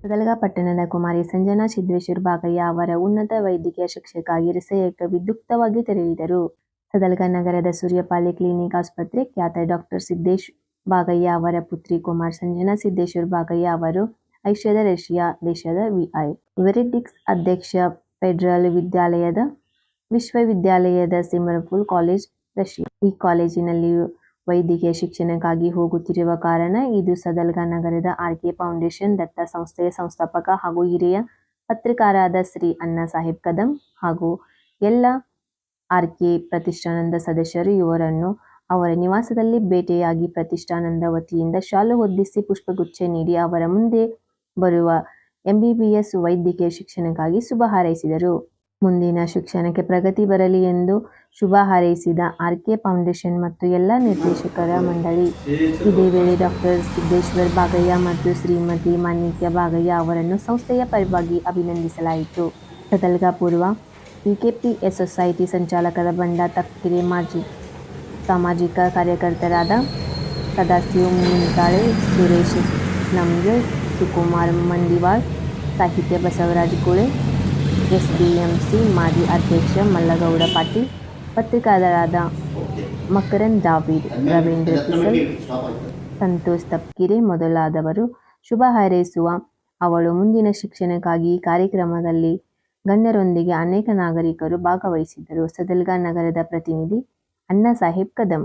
ಸದಲಗ ಪಟ್ಟಣದ ಕುಮಾರಿ ಸಂಜನಾ ಸಿದ್ದೇಶ್ವರ್ ಬಾಗಯ್ಯ ಅವರ ಉನ್ನತ ವೈದ್ಯಕೀಯ ಶಿಕ್ಷೆಗಾಗಿ ರಿಸಯಕ್ಕೆ ವಿದ್ಯುಕ್ತವಾಗಿ ತೆರಳಿದರು. ಸದಲಗ ನಗರದ ಸೂರ್ಯಪಾಲಿ ಕ್ಲಿನಿಕ್ ಆಸ್ಪತ್ರೆ ಖ್ಯಾತ ಡಾಕ್ಟರ್ ಸಿದ್ದೇಶ್ ಬಾಗಯ್ಯ ಅವರ ಪುತ್ರಿ ಕುಮಾರ್ ಸಂಜನಾ ಸಿದ್ದೇಶ್ವರ್ ಬಾಗಯ್ಯ ಅವರು ಐಷ್ಯಾದ ರಷ್ಯಾ ದೇಶದ ವಿ.ಐ. ವೆರಿಟಿಕ್ಸ್ ಅಧ್ಯಕ್ಷ ಫೆಡರಲ್ ವಿಶ್ವವಿದ್ಯಾಲಯದ ಸಿಮರ್ಪುಲ್ ಕಾಲೇಜ್ ರಷ್ಯಾ. ಈ ಕಾಲೇಜಿನಲ್ಲಿ ವೈದ್ಯಕೀಯ ಶಿಕ್ಷಣಕ್ಕಾಗಿ ಹೋಗುತ್ತಿರುವ ಕಾರಣ ಇದು ಸದಲಗ ನಗರದ ಆರ್.ಕೆ. ಫೌಂಡೇಶನ್ ದತ್ತ ಸಂಸ್ಥೆಯ ಸಂಸ್ಥಾಪಕ ಹಾಗೂ ಹಿರಿಯ ಪತ್ರಕಾರರಾದ ಶ್ರೀ ಅಣ್ಣಾ ಸಾಹೇಬ್ ಕದಂ ಹಾಗೂ ಎಲ್ಲ ಆರ್.ಕೆ. ಪ್ರತಿಷ್ಠಾನದ ಸದಸ್ಯರು ಇವರನ್ನು ಅವರ ನಿವಾಸದಲ್ಲಿ ಭೇಟಿಯಾಗಿ ಪ್ರತಿಷ್ಠಾನದ ವತಿಯಿಂದ ಶಾಲು ಹೊದಿಸಿ ಪುಷ್ಪಗುಚ್ಛ ನೀಡಿ ಅವರ ಮುಂದೆ ಬರುವ ಎಂಬಿಬಿಎಸ್ ವೈದ್ಯಕೀಯ ಶಿಕ್ಷಣಕ್ಕಾಗಿ ಶುಭ ಹಾರೈಸಿದರು. ಮುಂದಿನ ಶಿಕ್ಷಣಕ್ಕೆ ಪ್ರಗತಿ ಬರಲಿ ಎಂದು ಶುಭ ಹಾರೈಸಿದ ಆರ್.ಕೆ. ಫೌಂಡೇಶನ್ ಮತ್ತು ಎಲ್ಲ ನಿರ್ದೇಶಕರ ಮಂಡಳಿ. ಇದೇ ವೇಳೆ ಡಾಕ್ಟರ್ ಸಿದ್ದೇಶ್ವರ್ ಬಾಗಯ್ಯ ಮತ್ತು ಶ್ರೀಮತಿ ಮಾಣಿಕ್ಯ ಬಾಗಯ್ಯ ಅವರನ್ನು ಸಂಸ್ಥೆಯ ಪರವಾಗಿ ಅಭಿನಂದಿಸಲಾಯಿತು. ಸದಲಗ ಪೂರ್ವ ಪಿಕೆಪಿಎಸ್ ಸೊಸೈಟಿ ಸಂಚಾಲಕರ ಬಂಡ ತಪ್ಕಿರೆ, ಮಾಜಿ ಸಾಮಾಜಿಕ ಕಾರ್ಯಕರ್ತರಾದ ಸದಾಶಿವ ಮುಂತಾಳೆ, ಸುರೇಶ್ ನಮ್ಗೆ, ಸುಕುಮಾರ್ ಮಂಡಿವಾಳ್, ಸಾಹಿತ್ಯ ಬಸವರಾಜ್ ಕುಳೆ, ಎಸ್ಡಿಎಂಸಿ ಮಾಜಿ ಅಧ್ಯಕ್ಷ ಮಲ್ಲಗೌಡ ಪಾಟೀಲ್, ಪತ್ರಕರ್ತರಾದ ಮಕರಂದ್ ಜಾವೀದ್, ರವೀಂದ್ರ ಕಿಸಲ್, ಸಂತೋಷ್ ತಪ್ಕಿರೆ ಮೊದಲಾದವರು ಶುಭ ಹಾರೈಸುವ ಅವಳು ಮುಂದಿನ ಶಿಕ್ಷಣಕ್ಕಾಗಿ ಈ ಕಾರ್ಯಕ್ರಮದಲ್ಲಿ ಗಣ್ಯರೊಂದಿಗೆ ಅನೇಕ ನಾಗರಿಕರು ಭಾಗವಹಿಸಿದ್ದರು. ಸದಲಗ ನಗರದ ಪ್ರತಿನಿಧಿ ಅಣ್ಣಾ ಸಾಹೇಬ್ ಕದಂ.